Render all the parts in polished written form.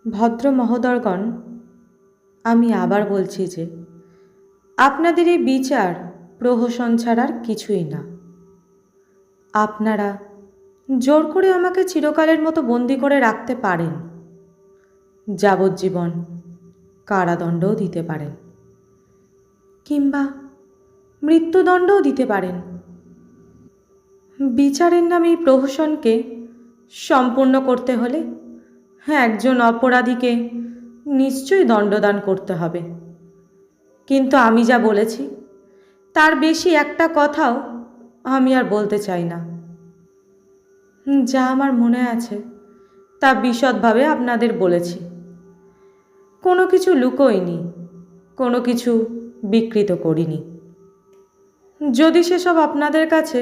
ভদ্র মহোদরগণ, আমি আবার বলছি যে আপনাদের এই বিচার প্রহসন ছাড়ার কিছুই না। আপনারা জোর করে আমাকে চিরকালের মতো বন্দি করে রাখতে পারেন, যাবজ্জীবন কারাদণ্ডও দিতে পারেন, কিংবা মৃত্যুদণ্ডও দিতে পারেন। বিচারের নামে এই প্রহসনকে সম্পূর্ণ করতে হলে একজন অপরাধীকে নিশ্চয়ই দণ্ডদান করতে হবে। কিন্তু আমি যা বলেছি তার বেশি একটা কথাও আমি আর বলতে চাই না। যা আমার মনে আছে তা বিশদভাবে আপনাদের বলেছি। কোনো কিছু লুকোইনি, কোনো কিছু বিকৃত করিনি। যদি সেসব আপনাদের কাছে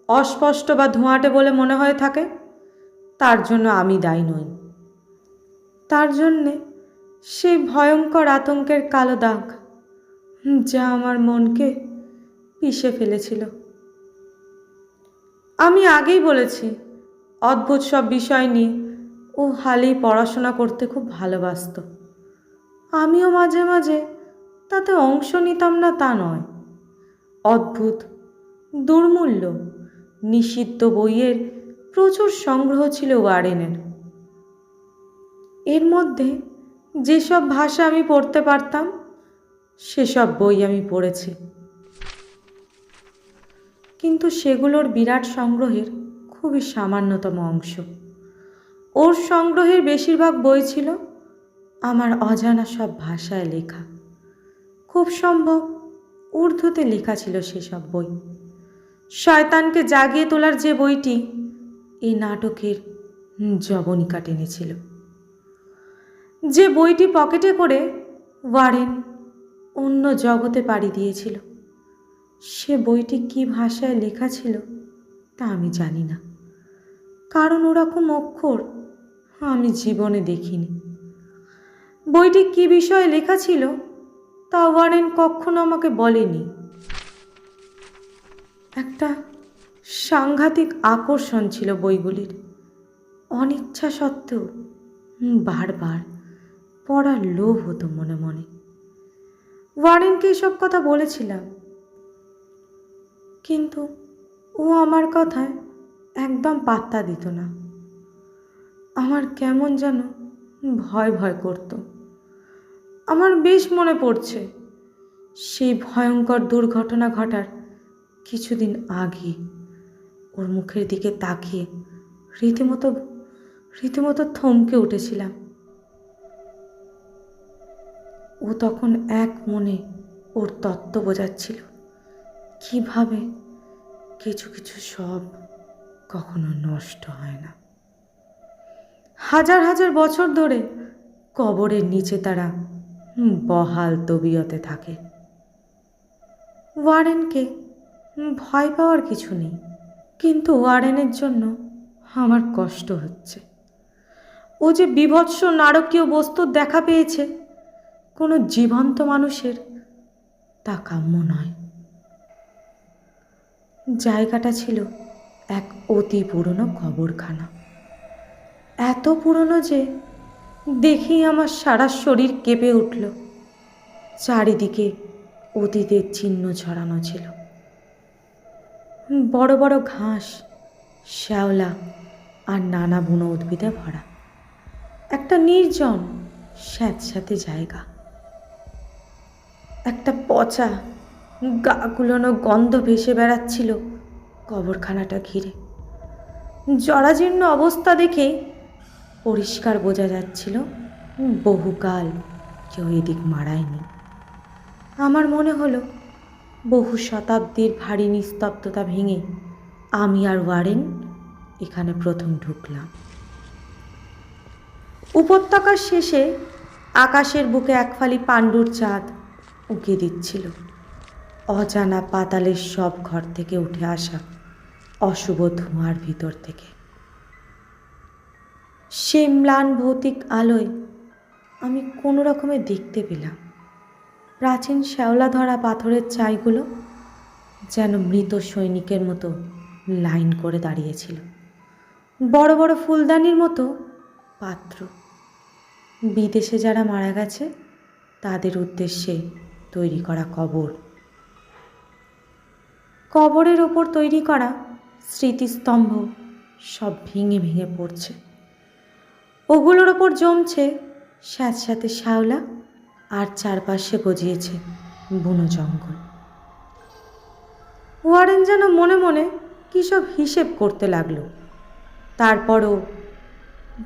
অস্পষ্ট বা ধোঁয়াটে বলে মনে হয়ে থাকে, তার জন্য আমি দায়ী নই। তার জন্যে সেই ভয়ঙ্কর আতঙ্কের কালো দাগ যা আমার মনকে পিষে ফেলেছিল। আমি আগেই বলেছি, অদ্ভুত সব বিষয় নিয়ে ও হালেই পড়াশোনা করতে খুব ভালোবাসত। আমিও মাঝে মাঝে তাতে অংশ নিতাম না তা নয়। অদ্ভুত, দুর্মূল্য, নিষিদ্ধ বইয়ের প্রচুর সংগ্রহ ছিল ওয়ারেনের। এর মধ্যে যেসব ভাষা আমি পড়তে পারতাম সেসব বই আমি পড়েছি, কিন্তু সেগুলোর বিরাট সংগ্রহের খুবই সামান্যতম অংশ। ওর সংগ্রহের বেশিরভাগ বই ছিল আমার অজানা সব ভাষায় লেখা। খুব সম্ভব উর্দুতে লেখা ছিল সেসব বই। শয়তানকে জাগিয়ে তোলার যে বইটি এই নাটকের জবনিকা টেনেছিল, যে বইটি পকেটে করে ওয়ারেন অন্য জগতে পাড়ি দিয়েছিল, সে বইটি কি ভাষায় লেখা ছিল তা আমি জানি না, কারণ ওরকম অক্ষর আমি জীবনে দেখিনি। বইটি কি বিষয়ে লেখা ছিল তা ওয়ারেন কখনো আমাকে বলেনি। একটা সাংঘাতিক আকর্ষণ ছিল বইগুলির। অনিচ্ছা সত্ত্বেও বারবার পড়ার লোভ হতো মনে মনে। ওয়ারেনকে এসব কথা বলেছিলাম, কিন্তু ও আমার কথায় একদম পাত্তা দিত না। আমার কেমন যেন ভয় ভয় করত। আমার বেশ মনে পড়ছে সেই ভয়ঙ্কর দুর্ঘটনা ঘটার কিছুদিন আগে ওর মুখের দিকে তাকিয়ে রীতিমতো রীতিমতো থমকে উঠেছিলাম। ও তখন এক মনে ওর তত্ত্ব বোঝাচ্ছিল কিভাবে কিছু কিছু সব কখনো নষ্ট হয় না। হাজার হাজার বছর ধরে কবরের নিচে তারা বহাল তবিয়তে থাকে। ওয়ারেনকে ভয় পাওয়ার কিছু নেই, কিন্তু ওয়ারেনের জন্য আমার কষ্ট হচ্ছে। ও যে বীভৎস নারকীয় বস্তুর দেখা পেয়েছে কোনো জীবন্ত মানুষের তা কাম্য নয়। জায়গাটা ছিল এক অতি পুরনো কবরখানা, এত পুরনো যে দেখেই আমার সারা শরীর কেঁপে উঠল। চারিদিকে অতীতের চিহ্ন ছড়ানো ছিল, বড় বড় ঘাস, শ্যাওলা আর নানা বুনো উদ্ভিদে ভরা একটা নির্জন স্যাঁতস্যাঁতে জায়গা। একটা পচা গা গুলোনো গন্ধ ভেসে বেড়াচ্ছিল কবরখানাটা ঘিরে। জরাজীর্ণ অবস্থা দেখে পরিষ্কার বোঝা যাচ্ছিল বহুকাল কেউ এদিক মারায়নি। আমার মনে হলো বহু শতাব্দীর ভারী নিস্তব্ধতা ভেঙে আমি আর ওয়ারেন এখানে প্রথম ঢুকলাম। উপত্যকার শেষে আকাশের বুকে এক ফালি পাণ্ডুর চাঁদ উঁকে দিচ্ছিল অজানা পাতালের সব ঘর থেকে উঠে আসা অশুভ ধোঁয়ার ভিতর থেকে। সেই ম্লান ভৌতিক আলোয় আমি কোনো রকমে দেখতে পেলাম প্রাচীন শ্যাওলা ধরা পাথরের চাইগুলো যেন মৃত সৈনিকের মতো লাইন করে দাঁড়িয়েছিল। বড় বড় ফুলদানির মতো পাত্র, বিদেশে যারা মারা গেছে তাদের উদ্দেশ্যে তৈরি করা কবর। কবরের ওপর তৈরি করা স্মৃতিস্তম্ভ সব ভেঙে ভেঙে পড়ছে। ওগুলোর ওপর জমছে স্যাঁতস্যাঁতে শ্যাওলা, আর চারপাশে গজিয়েছে বুনো জঙ্গল। ওয়ারেন যেন মনে মনে কী সব হিসেব করতে লাগলো। তারপরও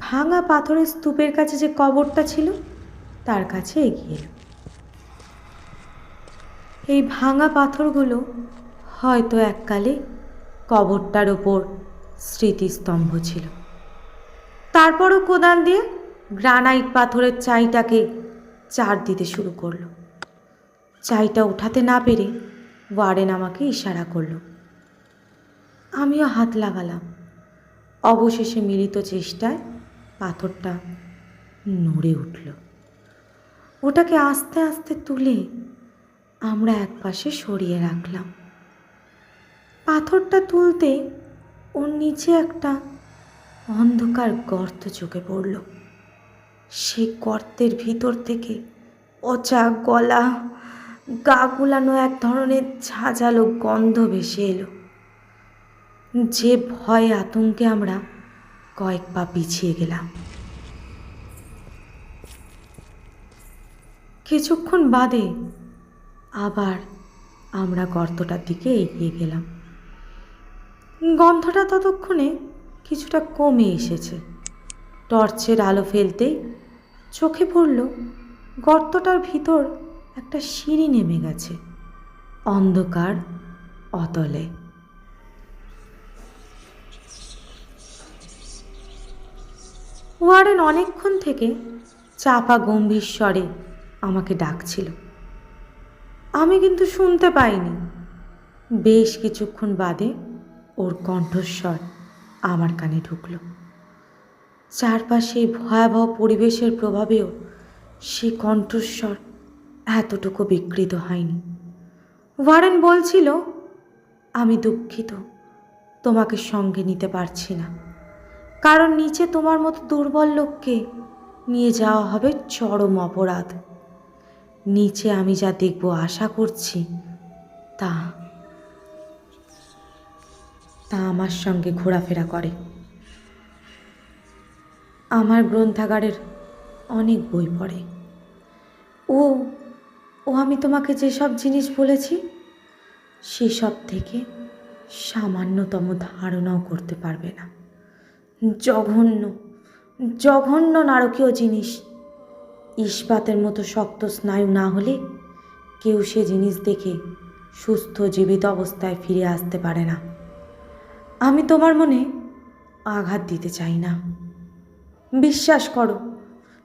ভাঙা পাথরের স্তূপের কাছে যে কবরটা ছিল তার কাছে এগিয়ে এলো। এই ভাঙা পাথরগুলো হয়তো এককালে কবরটার ওপর স্মৃতিস্তম্ভ ছিল। তারপরও কোদাল দিয়ে গ্রানাইট পাথরের চাইটাকে চার দিতে শুরু করলো। চাইটা উঠাতে না পেরে ওয়ারেন আমাকে ইশারা করলো। আমিও হাত লাগালাম। অবশেষে মিলিত চেষ্টায় পাথরটা নড়ে উঠল। ওটাকে আস্তে আস্তে তুলে আমরা একপাশে সরিয়ে রাখলাম। পাথরটা তুলতে ওর নিচে একটা অন্ধকার গর্ত চোখে পড়ল। সেই গর্তের ভিতর থেকে পচা গলা, গা গুলানো এক ধরনের ঝাঁঝালো গন্ধ ভেসে এলো। যে ভয়ে আতঙ্কে আমরা কয়েক পা পিছিয়ে গেলাম। কিছুক্ষণ বাদে আবার আমরা গর্তটার দিকে এগিয়ে গেলাম। গন্ধটা ততক্ষণে কিছুটা কমে এসেছে। টর্চের আলো ফেলতেই চোখে পড়ল গর্তটার ভিতর একটা সিঁড়ি নেমে গেছে অন্ধকার অতলে। ওয়ারেন অনেকক্ষণ থেকে চাপা গম্ভীর স্বরে আমাকে ডাকছিল। আমি কিন্তু শুনতে পাইনি। বেশ কিছুক্ষণ বাদে ওর কণ্ঠস্বর আমার কানে ঢুকল। চারপাশে ভয়াবহ পরিবেশের প্রভাবেও সে কণ্ঠস্বর এতটুকু বিকৃত হয়নি। ওয়ারেন বলছিল, আমি দুঃখিত, তোমাকে সঙ্গে নিতে পারছি না, কারণ নিচে তোমার মতো দুর্বল লোককে নিয়ে যাওয়া হবে চরম অপরাধ। নিচে আমি যা দেখব আশা করছি তা আমার সঙ্গে ঘোরাফেরা করে। আমার গ্রন্থাগারের অনেক বই পড়ে। ও আমি তোমাকে যেসব জিনিস বলেছি সেসব থেকে সামান্যতম ধারণাও করতে পারবে না। জঘন্য জঘন্য নারকীয় জিনিস। ইস্পাতের মতো শক্ত স্নায়ু না হলে কেউ সে জিনিস দেখে সুস্থ জীবিত অবস্থায় ফিরে আসতে পারে না। আমি তোমার মনে আঘাত দিতে চাই না। বিশ্বাস করো,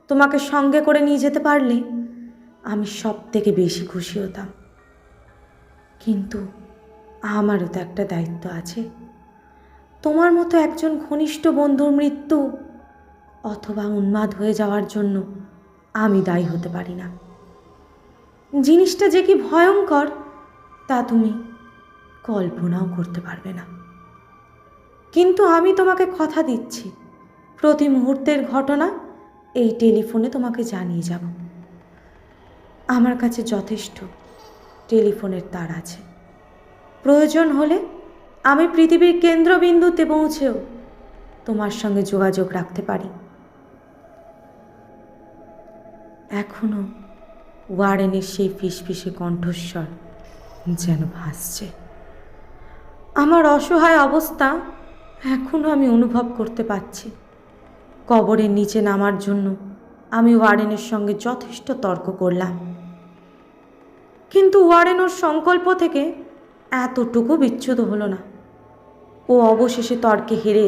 তোমাকে সঙ্গে করে নিয়ে যেতে পারলে আমি সব থেকে বেশি খুশি হতাম। কিন্তু আমারও তো একটা দায়িত্ব আছে। তোমার মতো একজন ঘনিষ্ঠ বন্ধুর মৃত্যু অথবা উন্মাদ হয়ে যাওয়ার জন্য আমি দায়ী হতে পারি না। জিনিসটা যে কি ভয়ঙ্কর তা তুমি কল্পনাও করতে পারবে না। কিন্তু আমি তোমাকে কথা দিচ্ছি, প্রতি মুহূর্তের ঘটনা এই টেলিফোনে তোমাকে জানিয়ে যাব। আমার কাছে যথেষ্ট টেলিফোনের তার আছে। প্রয়োজন হলে আমি পৃথিবীর কেন্দ্রবিন্দুতে পৌঁছেও তোমার সঙ্গে যোগাযোগ রাখতে পারি। এখনো ওয়ারেনের সেই ফিসফিসে কণ্ঠস্বর যেন ভাসছে। আমার অসহায় অবস্থা এখনো আমি অনুভব করতে পারছি। কবরের নিচে নামার জন্য আমি ওয়ারেনের সঙ্গে যথেষ্ট তর্ক করলাম, কিন্তু ওয়ারেন ওর সংকল্প থেকে এতটুকু বিচ্যুত হলো না। ও অবশেষে তর্কে হেরে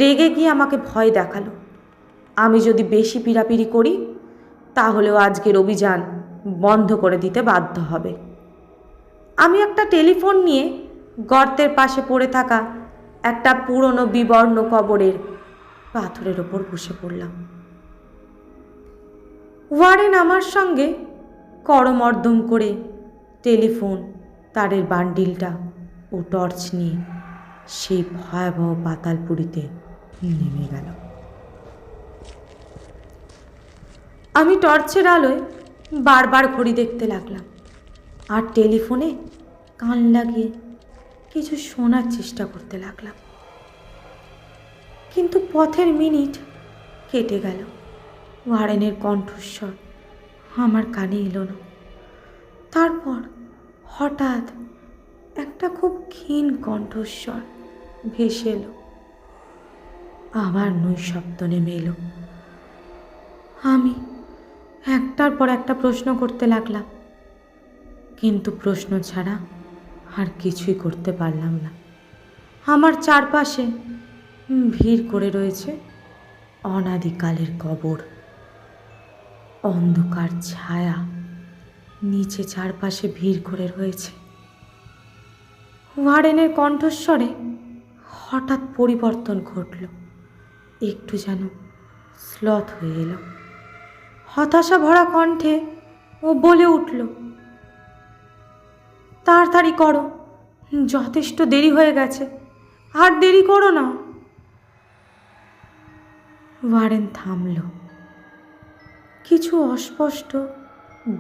রেগে গিয়ে আমাকে ভয় দেখালো। আমি যদি বেশি পিড়াপিড়ি করি তাহলেও আজকের অভিযান বন্ধ করে দিতে বাধ্য হবে। আমি একটা টেলিফোন নিয়ে গর্তের পাশে পড়ে থাকা একটা পুরনো বিবর্ণ কবরের পাথরের ওপর বসে পড়লাম। ওয়ারেন আমার সঙ্গে করমর্দম করে টেলিফোন তারের বান্ডিলটা ও টর্চ নিয়ে সেই ভয়াবহ পাতালপুরীতে নেমে গেল। আমি টর্চের আলোয় বারবার ঘড়ি দেখতে লাগলাম আর টেলিফোনে কান লাগিয়ে কিছু শোনার চেষ্টা করতে লাগলাম। কিন্তু পথের মিনিট কেটে গেল, ওয়ারেনের কণ্ঠস্বর আমার কানে এলো না। তারপর হঠাৎ একটা খুব ক্ষীণ কণ্ঠস্বর ভেসে এলো। আবার নৈশব্দ নেমে এলো। আমি একটার পর একটা প্রশ্ন করতে লাগলাম, কিন্তু প্রশ্ন ছাড়া আর কিছুই করতে পারলাম না। আমার চারপাশে ভিড় করে রয়েছে অনাদিকালের কবর। অন্ধকার ছায়া নিচে চারপাশে ভিড় করে রয়েছে। ওয়ারেনের কণ্ঠস্বরে হঠাৎ পরিবর্তন ঘটল, একটু যেন শ্লথ হয়ে এলো। হতাশা ভরা কণ্ঠে ও বলে উঠল, তাড়াতাড়ি করো, যথেষ্ট দেরি হয়ে গেছে, আর দেরি করো না। ওয়ারেন থামল। কিছু অস্পষ্ট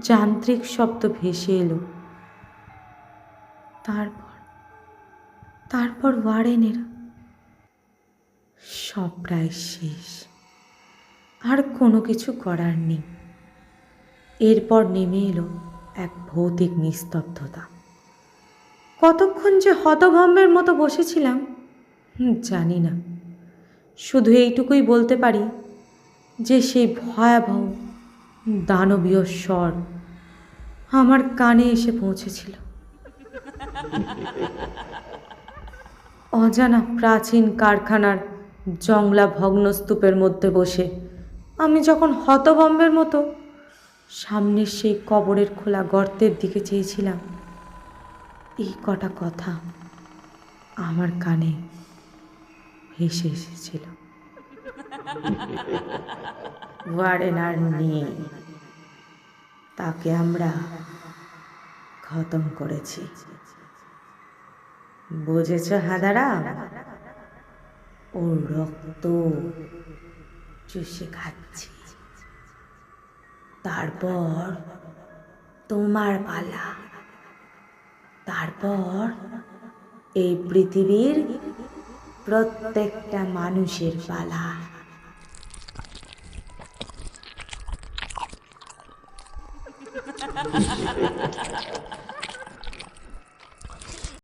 যান্ত্রিক শব্দ ভেসে এলো। তারপর ওয়ারেনের সব প্রায় শেষ, আর কোনো কিছু করার নেই। এরপর নেমে এলো এক ভৌতিক নিস্তব্ধতা। কতক্ষণ যে হতভম্বের মতো বসেছিলাম জানি না, শুধু এইটুকুই বলতে পারি যে সেই ভয়াবহ দানবীয় স্বর আমার কানে এসে পৌঁছেছিল। অজানা প্রাচীন কারখানার জংলা ভগ্নস্তূপের মধ্যে বসে আমি যখন হতভম্বের মতো সামনের সেই কবরের খোলা গর্তের দিকে চেয়েছিলাম, এই কটা কথা আমার কানে ভেসে এসেছিল। ওয়ারেন আর নেই, তাকে আমরা খতম করেছি। বুঝেছ হাদারা? ওর রক্ত চুষে খাচ্ছি। তারপর তোমার পালা, তারপর এই পৃথিবীর প্রত্যেকটা মানুষের পালা।